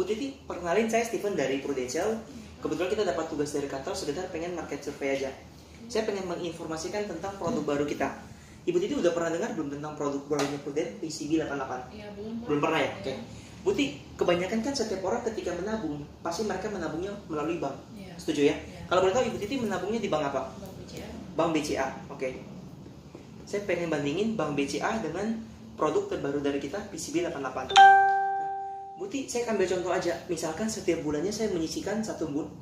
Bu Titi, perkenalin saya Steven dari Prudential. Kebetulan kita dapat tugas dari kantor, sekedar pengen market survey aja. Saya pengen menginformasikan tentang produk baru kita. Ibu Titi udah pernah dengar belum tentang produk barunya Prudent, PCB 88? Iya, belum. Belum pernah ya? Oke. Bu Titi, kebanyakan kan setiap orang ketika menabung, pasti mereka menabungnya melalui bank. Iya. Setuju ya? Iya. Kalau boleh tahu Ibu Titi menabungnya di bank apa? Bank BCA. Bank BCA, oke. Saya pengen bandingin Bank BCA dengan produk terbaru dari kita, PCB 88. Buti, saya ambil contoh aja. Misalkan setiap bulannya saya menyisihkan 1.500.000.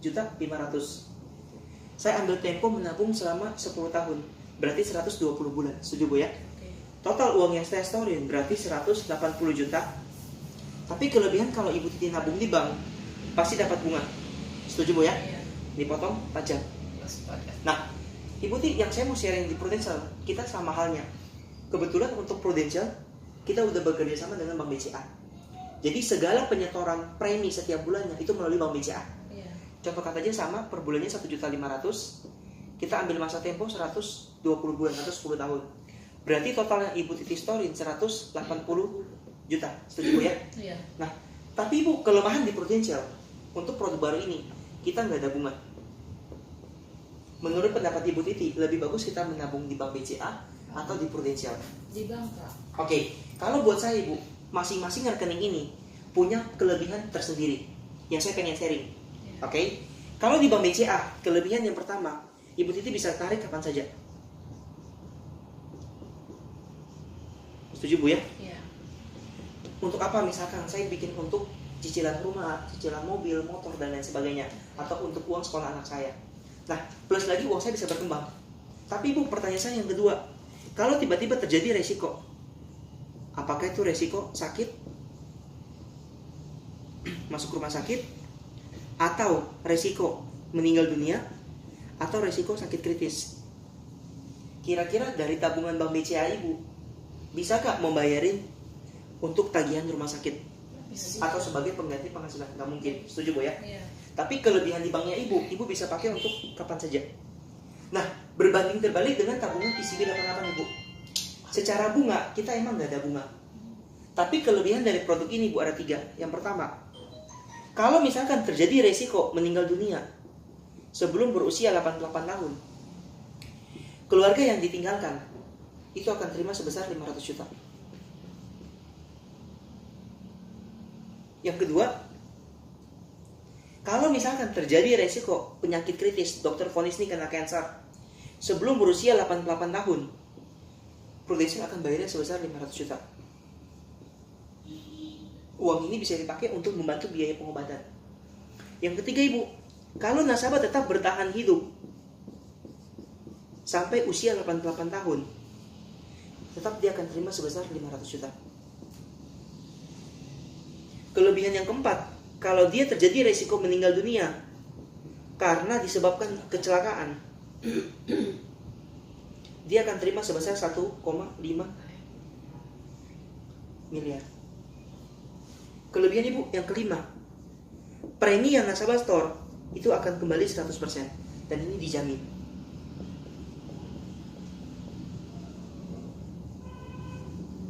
Saya ambil tempo menabung selama 10 tahun. Berarti 120 bulan. Setuju Bu ya? Oke. Total uang yang saya storein berarti 180 juta. Tapi kelebihan kalau Ibu Titi nabung di bank, pasti dapat bunga. Setuju Bu ya? Iya. Dipotong pajak. Sepakat. Nah, Ibu Titi, yang saya mau sharing di Prudential, kita sama halnya. Kebetulan untuk Prudential, kita udah bekerja sama dengan Bank BCA. Jadi segala penyetoran premi setiap bulannya itu melalui Bank BCA. Iya. Contoh kata aja sama, per bulannya 1.500.000, kita ambil masa tempo 120 bulan atau 10 tahun. Berarti total yang Ibu Titi storein 180 juta. Setuju Bu ya? Iya. Nah, tapi Ibu, kelemahan di Prudential untuk produk baru ini, kita nggak ada bunga. Menurut pendapat Ibu Titi, lebih bagus kita menabung di Bank BCA atau di Prudential? Di bank, Pak. Oke, kalau buat saya Ibu, masing-masing rekening ini punya kelebihan tersendiri yang saya pengen sharing. Iya. Oke, kalau di Bank BCA, kelebihan yang pertama, Ibu Titi bisa tarik kapan saja. Setuju Bu ya? Iya. Untuk apa? Misalkan saya bikin untuk cicilan rumah, cicilan mobil, motor, dan lain sebagainya, atau untuk uang sekolah anak saya. Nah, plus lagi uang saya bisa berkembang. Tapi Bu, pertanyaan saya yang kedua, kalau tiba-tiba terjadi resiko, apakah itu resiko sakit, masuk rumah sakit, atau resiko meninggal dunia, atau resiko sakit kritis? Kira-kira dari tabungan Bank BCA Ibu, bisa gak membayarin untuk tagihan rumah sakit? Bisa. Atau sebagai pengganti penghasilan? Gak mungkin, setuju Bu ya? Iya. Tapi kelebihan di banknya Ibu bisa pakai untuk kapan saja. Nah, berbanding terbalik dengan tabungan PCB 88 Ibu. Secara bunga, kita emang gak ada bunga. Tapi kelebihan dari produk ini Bu ada 3. Yang pertama, kalau misalkan terjadi resiko meninggal dunia sebelum berusia 88 tahun, keluarga yang ditinggalkan itu akan terima sebesar 500 juta. Yang kedua, kalau misalkan terjadi resiko penyakit kritis, dokter vonis nih kena cancer sebelum berusia 88 tahun, Prudential akan bayarnya sebesar 500 juta. Uang ini bisa dipakai untuk membantu biaya pengobatan. Yang ketiga Ibu, kalau nasabah tetap bertahan hidup sampai usia 88 tahun, tetap dia akan terima sebesar 500 juta. Kelebihan yang keempat, kalau dia terjadi resiko meninggal dunia karena disebabkan kecelakaan, dia akan terima sebesar 1,5 miliar. Kelebihan Ibu yang kelima, premi yang nasabah store itu akan kembali 100%, dan ini dijamin.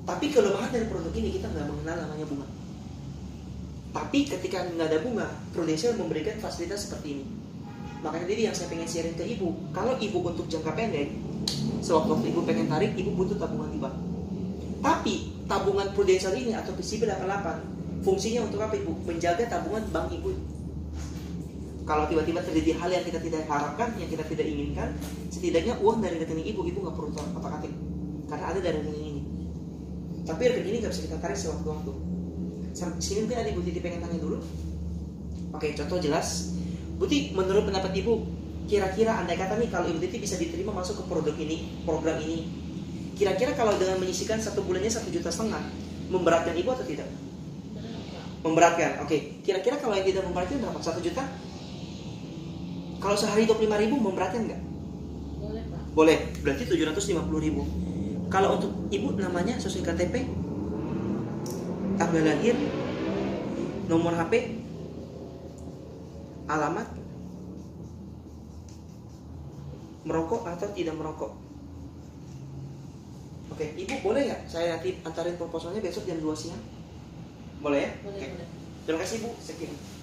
Tapi kelemahan dari produk ini, kita nggak mengenal namanya bunga. Tapi ketika nggak ada bunga, Prudential memberikan fasilitas seperti ini. Makanya jadi yang saya pengen sharing ke Ibu, kalau Ibu untuk jangka pendek, sewaktu-waktu Ibu pengen tarik, Ibu butuh tabungan di bank. Tapi tabungan Prudential ini atau PCB 88 fungsinya untuk apa Ibu? Menjaga tabungan bank Ibu. Kalau tiba-tiba terjadi hal yang kita tidak harapkan, yang kita tidak inginkan, setidaknya uang dari rekening Ibu nggak perlu otak-atik, karena ada dari rekening ini. Tapi rekening ini nggak bisa kita tarik sewaktu-waktu. Sini mungkin ada Ibu Titi pengen tanya dulu. Oke, contoh jelas. Buti, menurut pendapat Ibu, kira-kira andai kata nih kalau Ibu Titi bisa diterima masuk ke produk ini, program ini, kira-kira kalau dengan menyisihkan satu bulannya 1,5 juta, memberatkan Ibu atau tidak? Memberatkan. Oke, kira-kira kalau yang tidak memberatkan berapa? 1 juta? Kalau sehari 25.000 memberatkan nggak? Boleh, Pak. Boleh, berarti 750.000. Kalau untuk Ibu namanya sesuai KTP, tanggal lahir, nomor HP, alamat, merokok atau tidak merokok. Oke, Ibu boleh nggak saya nanti antarin proposalnya besok jam 2 siang? Boleh ya? Boleh, Oke. boleh. Terima kasih Bu, sekian.